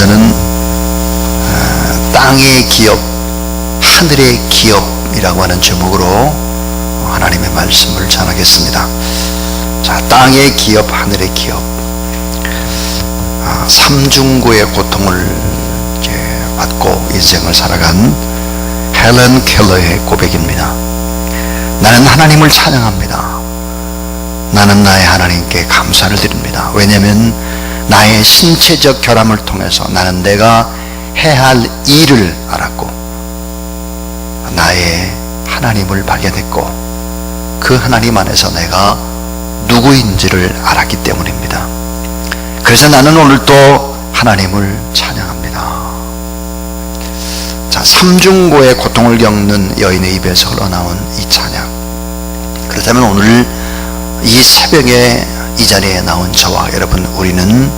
저는 땅의 기업, 하늘의 기업이라고 하는 제목으로 하나님의 말씀을 전하겠습니다. 자, 땅의 기업, 하늘의 기업. 삼중고의 고통을 받고 인생을 살아간 헬런 켈러의 고백입니다. 나는 하나님을 찬양합니다. 나는 나의 하나님께 감사를 드립니다. 왜냐하면 나의 신체적 결함을 통해서 나는 내가 해야 할 일을 알았고 나의 하나님을 발견했고 그 하나님 안에서 내가 누구인지를 알았기 때문입니다. 그래서 나는 오늘 또 하나님을 찬양합니다. 자, 삼중고의 고통을 겪는 여인의 입에서 흘러나온 이 찬양. 그렇다면 오늘 이 새벽에 이 자리에 나온 저와 여러분, 우리는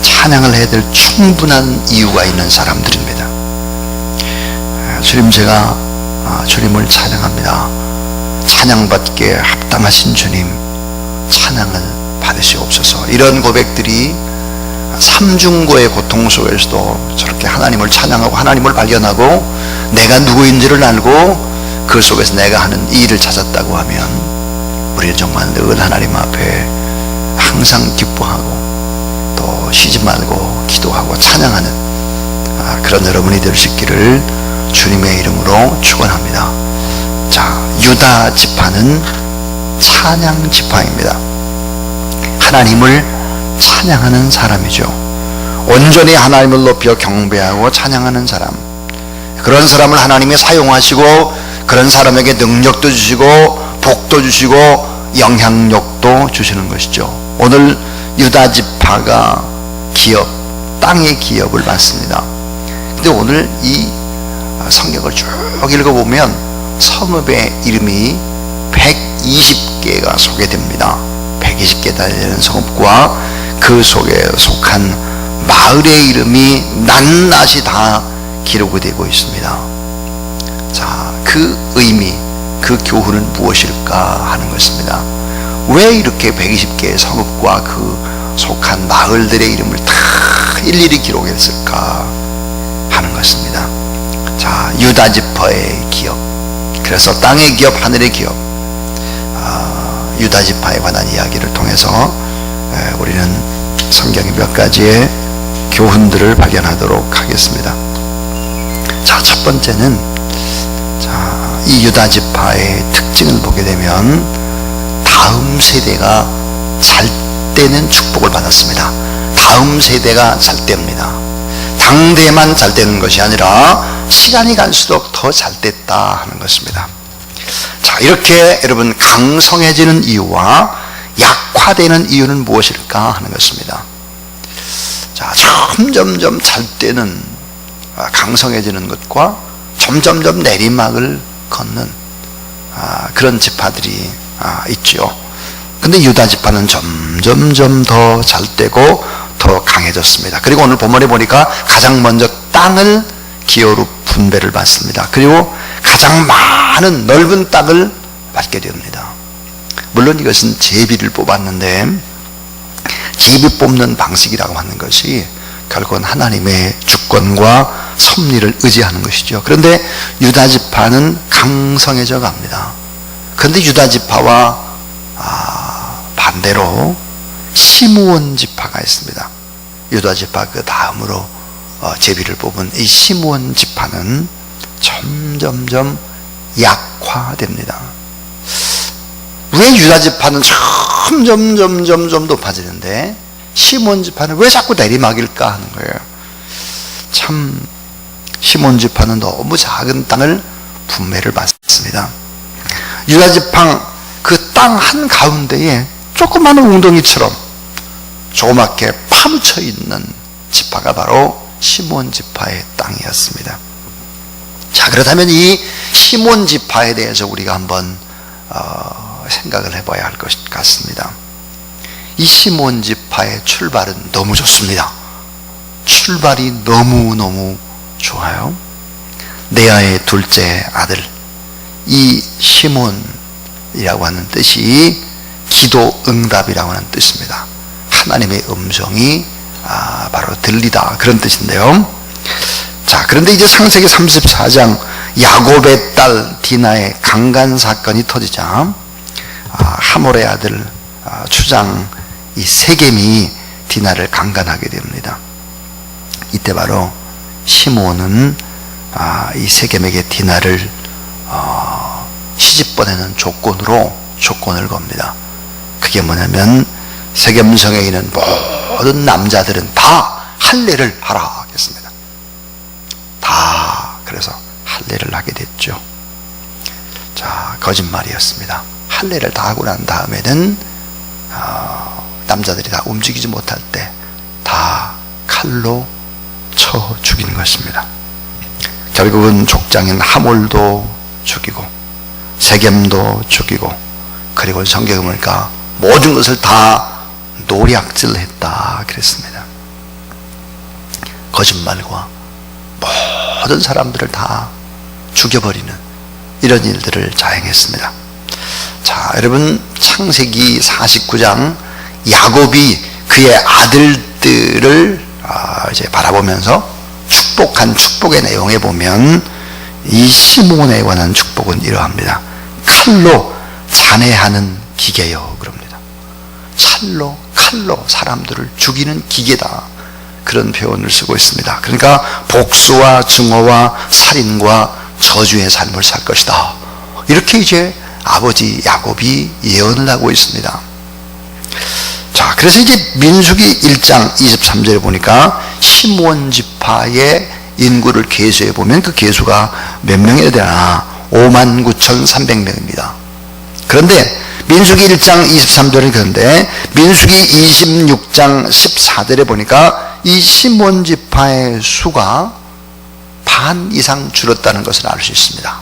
찬양을 해야 될 충분한 이유가 있는 사람들입니다. 주님, 제가 주님을 찬양합니다. 찬양받기에 합당하신 주님, 찬양을 받으시옵소서. 이런 고백들이 삼중고의 고통 속에서도 저렇게 하나님을 찬양하고 하나님을 발견하고 내가 누구인지를 알고 그 속에서 내가 하는 일을 찾았다고 하면 우리는 정말 늘 하나님 앞에 항상 기뻐하고 또 쉬지 말고 기도하고 찬양하는 그런 여러분이 될 수 있기를 주님의 이름으로 축원합니다. 자, 유다 지파는 찬양 지파입니다. 하나님을 찬양하는 사람이죠. 온전히 하나님을 높여 경배하고 찬양하는 사람, 그런 사람을 하나님이 사용하시고 그런 사람에게 능력도 주시고 복도 주시고 영향력도 주시는 것이죠. 오늘 유다 지파가 기업, 땅의 기업을 받습니다. 근데 오늘 이 성경을 쭉 읽어보면 성읍의 이름이 120개가 소개됩니다. 120개 되는 성읍과 그 속에 속한 마을의 이름이 낱낱이 다 기록이 되고 있습니다. 자, 그 의미, 그 교훈은 무엇일까 하는 것입니다. 왜 이렇게 120개의 성읍과 그 속한 마을들의 이름을 다 일일이 기록했을까 하는 것입니다. 자, 유다 지파의 기업, 그래서 땅의 기업, 하늘의 기업, 유다 지파에 관한 이야기를 통해서 우리는 성경의 몇 가지의 교훈들을 발견하도록 하겠습니다. 자, 첫 번째는 이 유다 지파의 특징을 보게 되면 다음 세대가 잘 되는 축복을 받았습니다. 다음 세대가 잘 됩니다. 당대만 잘 되는 것이 아니라 시간이 갈수록 더 잘 됐다 하는 것입니다. 자, 이렇게 여러분 강성해지는 이유와 약화되는 이유는 무엇일까 하는 것입니다. 자, 점점점 잘 되는 강성해지는 것과 점점점 내리막을 걷는 그런 지파들이 있죠. 근데 유다 지파는 점점점 더 잘 되고 더 강해졌습니다. 그리고 오늘 본문에 보니까 가장 먼저 땅을 기업으로 분배를 받습니다. 그리고 가장 많은 넓은 땅을 받게 됩니다. 물론 이것은 제비를 뽑았는데 제비 뽑는 방식이라고 하는 것이 결국은 하나님의 주권과 섭리를 의지하는 것이죠. 그런데 유다 지파는 강성해져 갑니다. 그런데 유다 지파와 반대로 시므온 지파가 있습니다. 유다 지파 그 다음으로 제비를 뽑은 이 시므온 지파는 점점점 약화됩니다. 왜 유다 지파는 점점점 높아지는데 시므온 지파는 왜 자꾸 내리막일까 하는 거예요. 참, 시므온 지파는 너무 작은 땅을 분배를 받습니다. 유다 지파 그 땅 한가운데에 조그마한 웅덩이처럼 조그맣게 파묻혀 있는 지파가 바로 시므온 지파의 땅이었습니다. 자, 그렇다면 이 시므온 지파에 대해서 우리가 한번 생각을 해봐야 할 것 같습니다. 이 시므온 지파의 출발은 너무 좋습니다. 출발이 너무너무 좋아요. 레아의 둘째 아들, 이 시몬이라고 하는 뜻이 기도 응답이라고 하는 뜻입니다. 하나님의 음성이 바로 들리다, 그런 뜻인데요. 자, 그런데 이제 창세기 34장 야곱의 딸 디나의 강간 사건이 터지자 하몰의 아들 추장 이 세겜이 디나를 강간하게 됩니다. 이때 바로 시므온은 이 세겜에게 디나를 시집 보내는 조건을 겁니다. 그게 뭐냐면 세겜성에 있는 모든 남자들은 다 할례를 하라 했습니다. 다 그래서 할례를 하게 됐죠. 자, 거짓말이었습니다. 할례를 다 하고 난 다음에는 남자들이 다 움직이지 못할 때 다 칼로 쳐 죽인 것입니다. 결국은 족장인 하몰도 죽이고 세겜도 죽이고, 그리고 성경에 보니까 모든 것을 다 노략질했다 그랬습니다. 거짓말과 모든 사람들을 다 죽여버리는 이런 일들을 자행했습니다. 자, 여러분, 창세기 49장 야곱이 그의 아들들을 이제 바라보면서 축복한 축복의 내용에 보면 이 시므온에 관한 축복은 이러합니다. 칼로 잔해하는 기계요 그럽니다. 칼로 사람들을 죽이는 기계다, 그런 표현을 쓰고 있습니다. 그러니까 복수와 증오와 살인과 저주의 삶을 살 것이다, 이렇게 이제 아버지 야곱이 예언을 하고 있습니다. 자, 그래서 이제 민수기 1장 23절에 보니까 시므온 지파의 인구를 계수해 보면 그 계수가 몇 명이나 되나? 59,300명입니다. 그런데 민수기 1장 23절은 그런데 민수기 26장 14절에 보니까 이 시므온 지파의 수가 반 이상 줄었다는 것을 알 수 있습니다.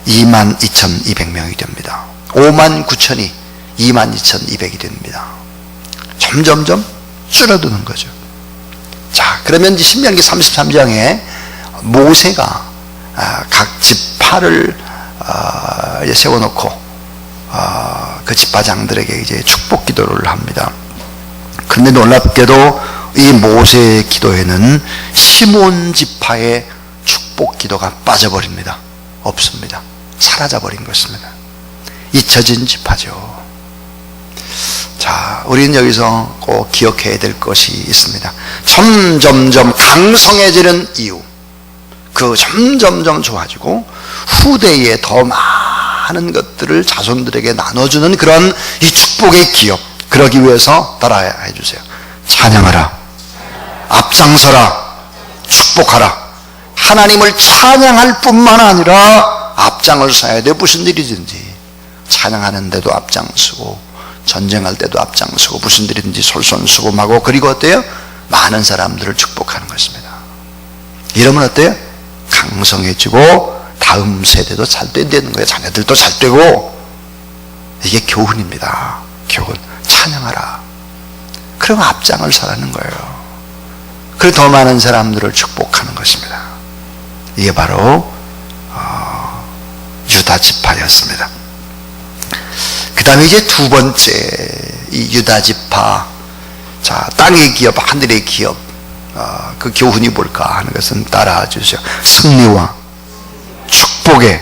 22,200명이 됩니다. 59,000이 22,200이 됩니다. 점점점 줄어드는 거죠. 자, 그러면 이제 신명기 33장에 모세가 각 지파를 세워놓고 그 지파장들에게 이제 축복 기도를 합니다. 그런데 놀랍게도 이 모세의 기도에는 시므온 지파의 축복 기도가 빠져버립니다. 없습니다. 사라져버린 것입니다. 잊혀진 지파죠. 자, 우리는 여기서 꼭 기억해야 될 것이 있습니다. 점점점 강성해지는 이유, 그 점점점 좋아지고 후대에 더 많은 것들을 자손들에게 나눠주는 그런 이 축복의 기업, 그러기 위해서 따라해 주세요. 찬양하라, 앞장서라, 축복하라. 하나님을 찬양할 뿐만 아니라 앞장을 서야 돼. 무슨 일이든지 찬양하는 데도 앞장서고, 전쟁할 때도 앞장서고, 무슨 일이든지 솔선수범하고, 그리고 어때요? 많은 사람들을 축복하는 것입니다. 이러면 어때요? 강성해지고 다음 세대도 잘 된다는 거예요. 자녀들도 잘 되고. 이게 교훈입니다. 교훈. 찬양하라. 그럼 앞장을 서라는 거예요. 그리고 더 많은 사람들을 축복하는 것입니다. 이게 바로 유다 지파였습니다. 그 다음에 이제 두 번째, 이 유다 지파, 자, 땅의 기업, 하늘의 기업, 그 교훈이 뭘까 하는 것은 따라와 주세요. 승리와 축복의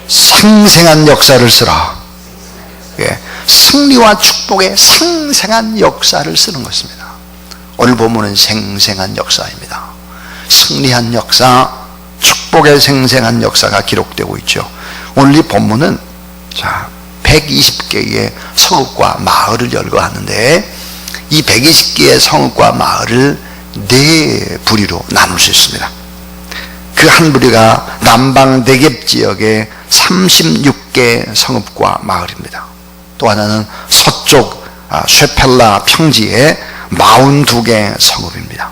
생생한 역사를 쓰라. 예, 승리와 축복의 생생한 역사를 쓰는 것입니다. 오늘 본문은 생생한 역사입니다. 승리한 역사, 축복의 생생한 역사가 기록되고 있죠. 오늘 이 본문은 자, 120개의 성읍과 마을을 열거하는데, 이 120개의 성읍과 마을을 네 부리로 나눌 수 있습니다. 그 한 부리가 남방 네겝 지역의 36개 성읍과 마을입니다. 또 하나는 서쪽 쉐펠라 평지의 42개 성읍입니다.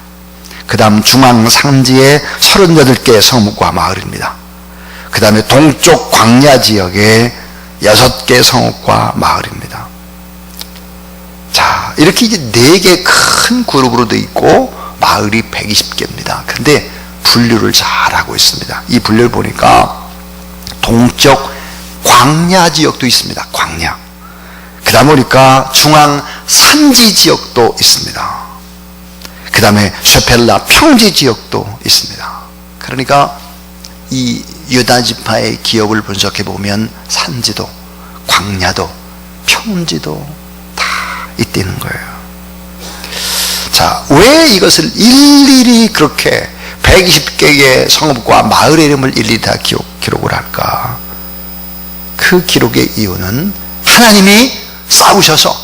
그 다음 중앙 상지의 38개 성읍과 마을입니다. 그 다음에 동쪽 광야 지역의 6개 성읍과 마을입니다. 자, 이렇게 이제 4개 큰 그룹으로 되어 있고, 마을이 120개입니다. 그런데 분류를 잘 하고 있습니다. 이 분류를 보니까 동쪽 광야 지역도 있습니다. 광야. 그러다 보니까 중앙 산지 지역도 있습니다. 다음에 쉐펠라 평지 지역도 있습니다. 그러니까 이 유다 지파의 기업을 분석해 보면 산지도 광야도 평지도 다 있다는 거예요. 자, 왜 이것을 일일이 그렇게 120개의 성읍과 마을의 이름을 일일이 다 기록을 할까? 그 기록의 이유는 하나님이 싸우셔서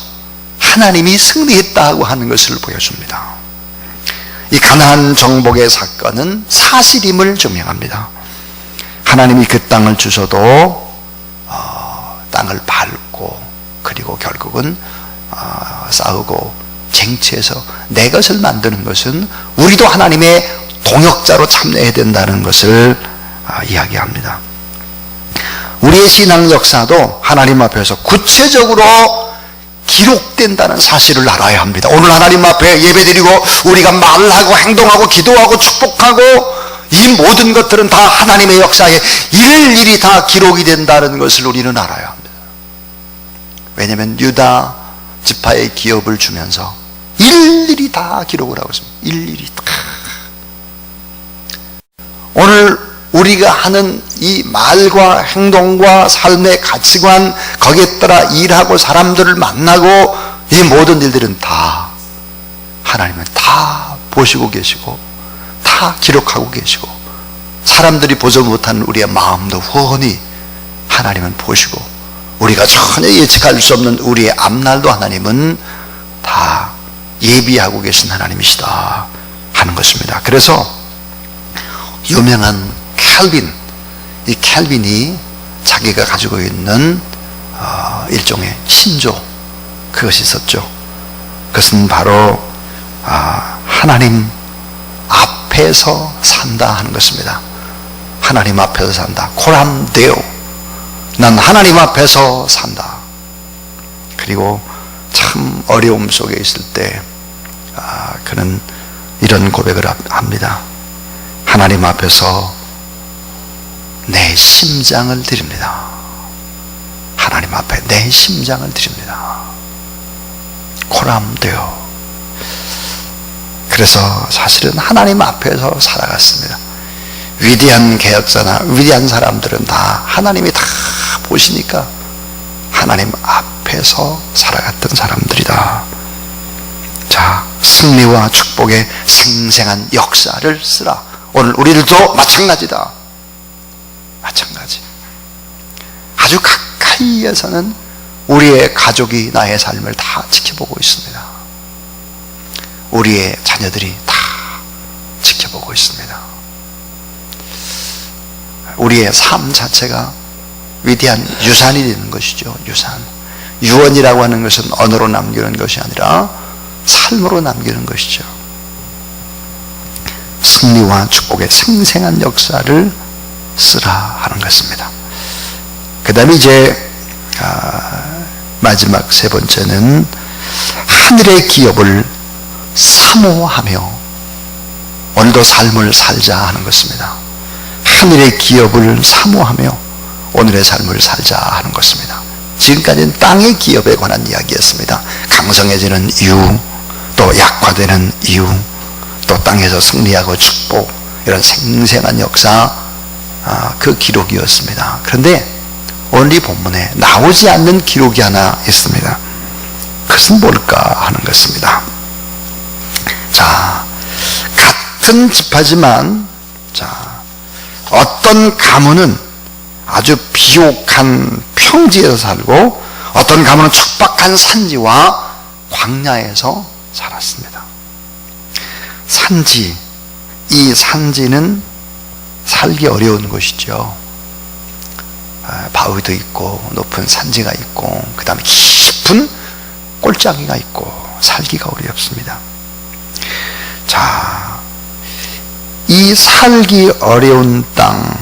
하나님이 승리했다고 하는 것을 보여줍니다. 이 가나안 정복의 사건은 사실임을 증명합니다. 하나님이 그 땅을 주셔도 땅을 밟고 그리고 결국은 싸우고 쟁취해서 내 것을 만드는 것은 우리도 하나님의 동역자로 참여해야 된다는 것을 이야기합니다. 우리의 신앙 역사도 하나님 앞에서 구체적으로 기록된다는 사실을 알아야 합니다. 오늘 하나님 앞에 예배드리고 우리가 말하고 행동하고 기도하고 축복하고 이 모든 것들은 다 하나님의 역사에 일일이 다 기록이 된다는 것을 우리는 알아야 합니다. 왜냐하면 유다 지파의 기업을 주면서 일일이 다 기록을 하고 있습니다. 일일이 다. 오늘 우리가 하는 이 말과 행동과 삶의 가치관, 거기에 따라 일하고 사람들을 만나고 이 모든 일들은 다 하나님은 다 보시고 계시고 다 기록하고 계시고 사람들이 보지 못하는 우리의 마음도 훤히 하나님은 보시고 우리가 전혀 예측할 수 없는 우리의 앞날도 하나님은 다 예비하고 계신 하나님이시다 하는 것입니다. 그래서 유명한 캘빈, 이 캘빈이 자기가 가지고 있는 일종의 신조, 그것이 있었죠. 그것은 바로 하나님 앞에서 산다 하는 것입니다. 하나님 앞에서 산다. 코람 데오, 난 하나님 앞에서 산다. 그리고 참 어려움 속에 있을 때 그는 이런 고백을 합니다. 하나님 앞에서 내 심장을 드립니다. 하나님 앞에 내 심장을 드립니다. 코람되어. 그래서 사실은 하나님 앞에서 살아갔습니다. 위대한 개혁자나 위대한 사람들은 다 하나님이 다 보시니까 하나님 앞에서 살아갔던 사람들이다. 자, 승리와 축복의 생생한 역사를 쓰라. 오늘 우리들도 마찬가지다. 마찬가지. 아주 가까이에서는 우리의 가족이 나의 삶을 다 지켜보고 있습니다. 우리의 자녀들이 다 지켜보고 있습니다. 우리의 삶 자체가 위대한 유산이 되는 것이죠. 유산. 유언이라고 하는 것은 언어로 남기는 것이 아니라 삶으로 남기는 것이죠. 승리와 축복의 생생한 역사를 쓰라 하는 것입니다. 그 다음에 이제 마지막 세 번째는 하늘의 기업을 사모하며 오늘도 삶을 살자 하는 것입니다. 하늘의 기업을 사모하며 오늘의 삶을 살자 하는 것입니다. 지금까지는 땅의 기업에 관한 이야기였습니다. 강성해지는 이유, 또 약화되는 이유, 또 땅에서 승리하고 축복, 이런 생생한 역사, 그 기록이었습니다. 그런데 오늘 이 본문에 나오지 않는 기록이 하나 있습니다. 그것은 뭘까 하는 것입니다. 자, 같은 지파지만, 자, 어떤 가문은 아주 비옥한 평지에서 살고 어떤 가문은 척박한 산지와 광야에서 살았습니다. 산지, 이 산지는 살기 어려운 곳이죠. 바위도 있고 높은 산지가 있고 그 다음에 깊은 골짜기가 있고 살기가 어렵습니다. 자, 이 살기 어려운 땅,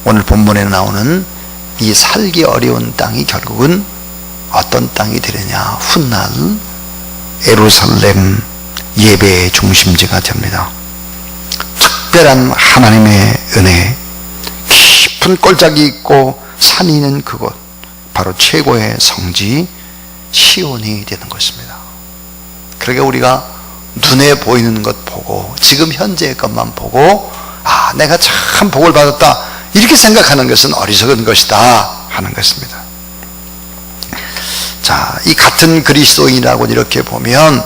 오늘 본문에 나오는 이 살기 어려운 땅이 결국은 어떤 땅이 되느냐, 훗날 예루살렘 예배의 중심지가 됩니다. 특별한 하나님의 은혜, 깊은 골짜기 있고 산이 있는 그곳, 바로 최고의 성지 시온이 되는 것입니다. 그러게 우리가 눈에 보이는 것 보고 지금 현재의 것만 보고 내가 참 복을 받았다 이렇게 생각하는 것은 어리석은 것이다 하는 것입니다. 자, 이 같은 그리스도인이라고 이렇게 보면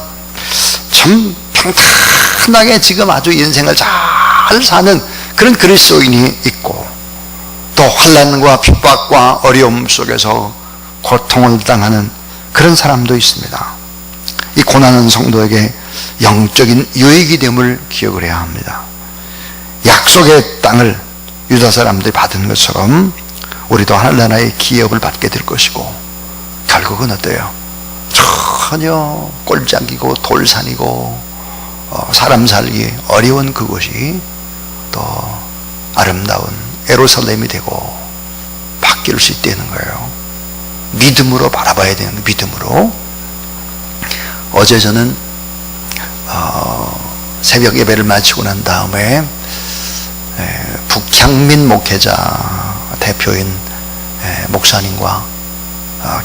참 평탄하게 지금 아주 인생을 잘 사는 그런 그리스도인이 있고, 또 환난과 핍박과 어려움 속에서 고통을 당하는 그런 사람도 있습니다. 이 고난은 성도에게 영적인 유익이 됨을 기억을 해야 합니다. 약속의 땅을 유다 사람들이 받은 것처럼 우리도 하늘나라의 기업을 받게 될 것이고, 결국은 어때요? 전혀 꼴짝이고 돌산이고 사람 살기 어려운 그곳이 또 아름다운 예루살렘이 되고 바뀔 수 있다는 거예요. 믿음으로 바라봐야 되는, 믿음으로. 어제 저는 새벽 예배를 마치고 난 다음에 북향민 목회자 대표인 목사님과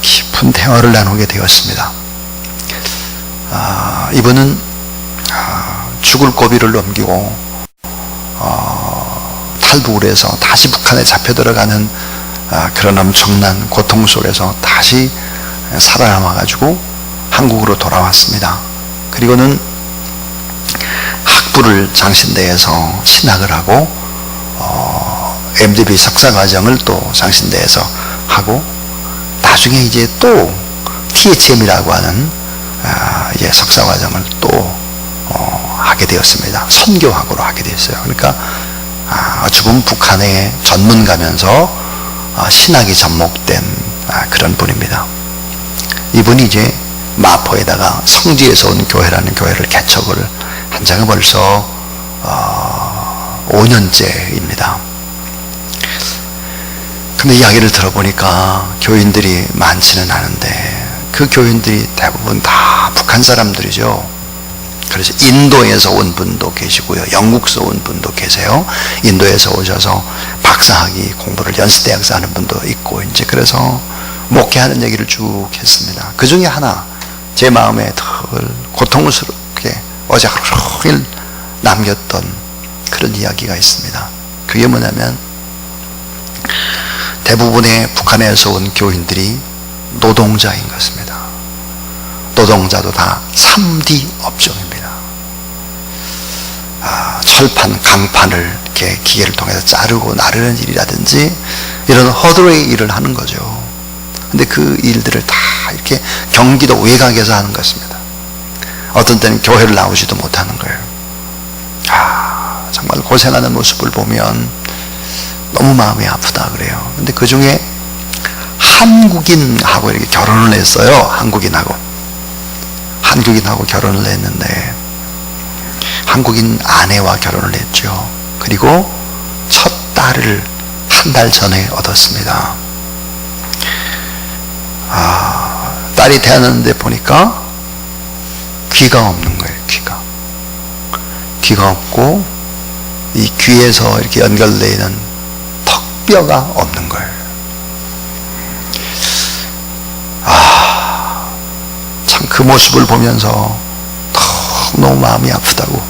깊은 대화를 나누게 되었습니다. 이분은 죽을 고비를 넘기고 탈북을 해서 다시 북한에 잡혀 들어가는 그런 엄청난 고통 속에서 다시 살아남아 가지고 한국으로 돌아왔습니다. 그리고는 학부를 장신대에서 신학을 하고 MDB 석사과정을 또 장신대에서 하고, 나중에 이제 또 THM이라고 하는 석사과정을 또 하게 되었습니다. 선교학으로 하게 되었어요. 그러니까 어찌 보면 북한의 전문가면서 신학이 접목된 그런 분입니다. 이분이 이제 마포에다가 성지에서 온 교회라는 교회를 개척을 한 지가 벌써 5년째입니다. 근데 이야기를 들어보니까 교인들이 많지는 않은데 그 교인들이 대부분 다 북한 사람들이죠. 그래서 인도에서 온 분도 계시고요, 영국에서 온 분도 계세요. 인도에서 오셔서 박사학위 공부를 연세대학에서 하는 분도 있고, 이제 그래서 목회하는 얘기를 쭉 했습니다. 그 중에 하나 제 마음에 덜 고통스럽게 어제 하루 종일 남겼던 그런 이야기가 있습니다. 그게 뭐냐면, 대부분의 북한에서 온 교인들이 노동자인 것입니다. 노동자도 다 3D 업종입니다. 철판, 강판을 이렇게 기계를 통해서 자르고 나르는 일이라든지 이런 허드웨이 일을 하는 거죠. 근데 그 일들을 다 이렇게 경기도 외곽에서 하는 것입니다. 어떤 때는 교회를 나오지도 못하는 거예요. 정말 고생하는 모습을 보면 너무 마음이 아프다 그래요. 근데 그 중에 한국인하고 이렇게 결혼을 했어요. 한국인하고 결혼을 했는데 한국인 아내와 결혼을 했죠. 그리고 첫 딸을 한 달 전에 얻었습니다. 딸이 태어났는데 보니까 귀가 없는 거예요. 귀가 없고 이 귀에서 이렇게 연결되어 있는 턱뼈가 없는 거예요. 참 그 모습을 보면서 너무 마음이 아프다고,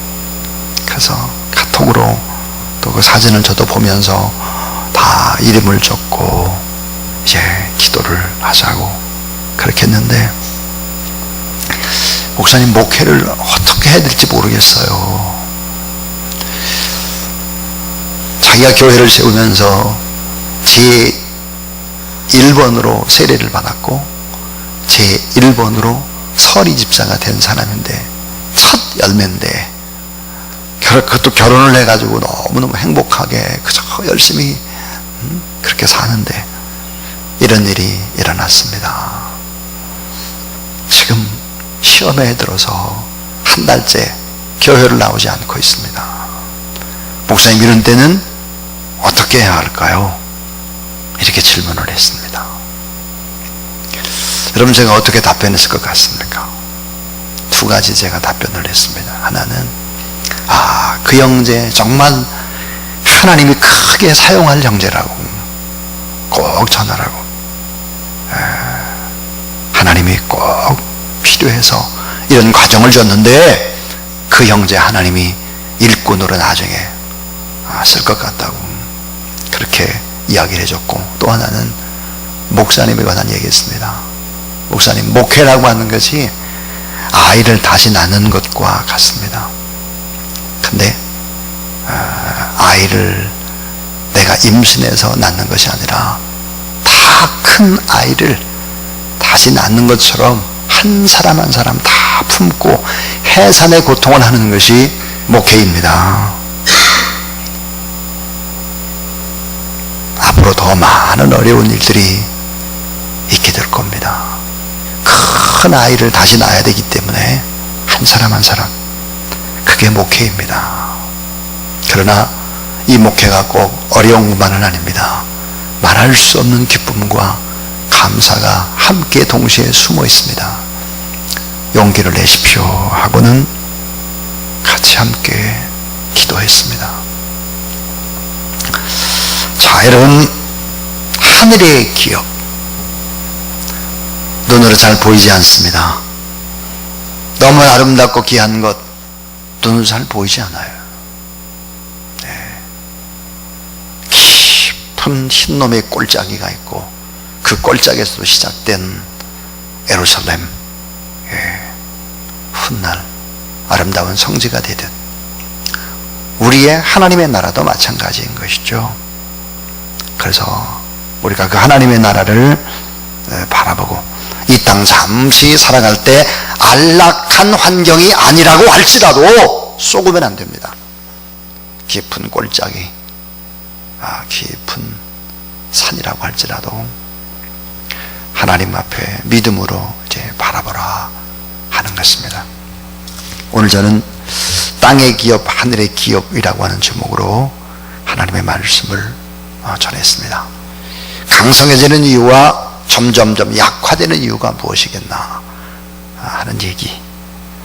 그래서 카톡으로 또 그 사진을 저도 보면서 다 이름을 적고 이제 기도를 하자고 그렇게 했는데, 목사님 목회를 어떻게 해야 될지 모르겠어요. 자기가 교회를 세우면서 제 1번으로 세례를 받았고 제 1번으로 서리 집사가 된 사람인데, 첫 열매인데 그것도 결혼을 해가지고 너무너무 행복하게 그저 열심히 그렇게 사는데 이런 일이 일어났습니다. 지금 시험에 들어서 한 달째 교회를 나오지 않고 있습니다. 목사님, 이런 때는 어떻게 해야 할까요? 이렇게 질문을 했습니다. 여러분, 제가 어떻게 답변했을 것 같습니까? 두 가지 제가 답변을 했습니다. 하나는 그 형제 정말 하나님이 크게 사용할 형제라고 꼭 전하라고, 하나님이 꼭 필요해서 이런 과정을 줬는데 그 형제 하나님이 일꾼으로 나중에 쓸 것 같다고 그렇게 이야기를 해줬고, 또 하나는 목사님에 관한 얘기했습니다. 목사님, 목회라고 하는 것이 아이를 다시 낳는 것과 같습니다. 근데 아이를 내가 임신해서 낳는 것이 아니라 다 큰 아이를 다시 낳는 것처럼 한 사람 한 사람 다 품고 해산의 고통을 하는 것이 목회입니다. 앞으로 더 많은 어려운 일들이 있게 될 겁니다. 큰 아이를 다시 낳아야 되기 때문에 한 사람 한 사람, 그게 목회입니다. 그러나 이 목회가 꼭 어려운 것만은 아닙니다. 말할 수 없는 기쁨과 감사가 함께 동시에 숨어 있습니다. 용기를 내십시오 하고는 같이 함께 기도했습니다. 자, 여러분, 하늘의 기업, 눈으로 잘 보이지 않습니다. 너무 아름답고 귀한 것, 눈으로 잘 보이지 않아요. 깊은 흰놈의 골짜기가 있고, 그 골짜기에서 시작된 예루살렘, 훗날 아름다운 성지가 되듯 우리의 하나님의 나라도 마찬가지인 것이죠. 그래서 우리가 그 하나님의 나라를 바라보고 이 땅 잠시 살아갈 때 안락한 환경이 아니라고 할지라도 쏘구면 안 됩니다. 깊은 골짜기, 깊은 산이라고 할지라도 하나님 앞에 믿음으로 이제 바라보라 하는 것입니다. 오늘 저는 땅의 기업, 하늘의 기업이라고 하는 제목으로 하나님의 말씀을 전했습니다. 강성해지는 이유와 점점점 약화되는 이유가 무엇이겠나 하는 얘기,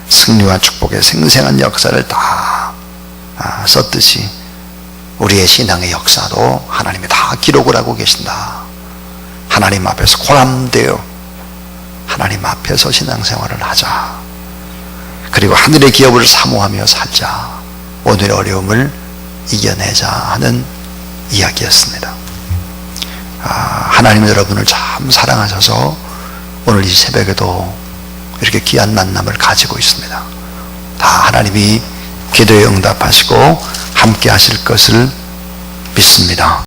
승리와 축복의 생생한 역사를 다 썼듯이 우리의 신앙의 역사도 하나님이 다 기록을 하고 계신다. 하나님 앞에서 고람되어 하나님 앞에서 신앙생활을 하자. 그리고 하늘의 기업을 사모하며 살자. 오늘의 어려움을 이겨내자 하는 이야기였습니다. 하나님은 여러분을 참 사랑하셔서 오늘 이 새벽에도 이렇게 귀한 만남을 가지고 있습니다. 다 하나님이 기도에 응답하시고 함께 하실 것을 믿습니다.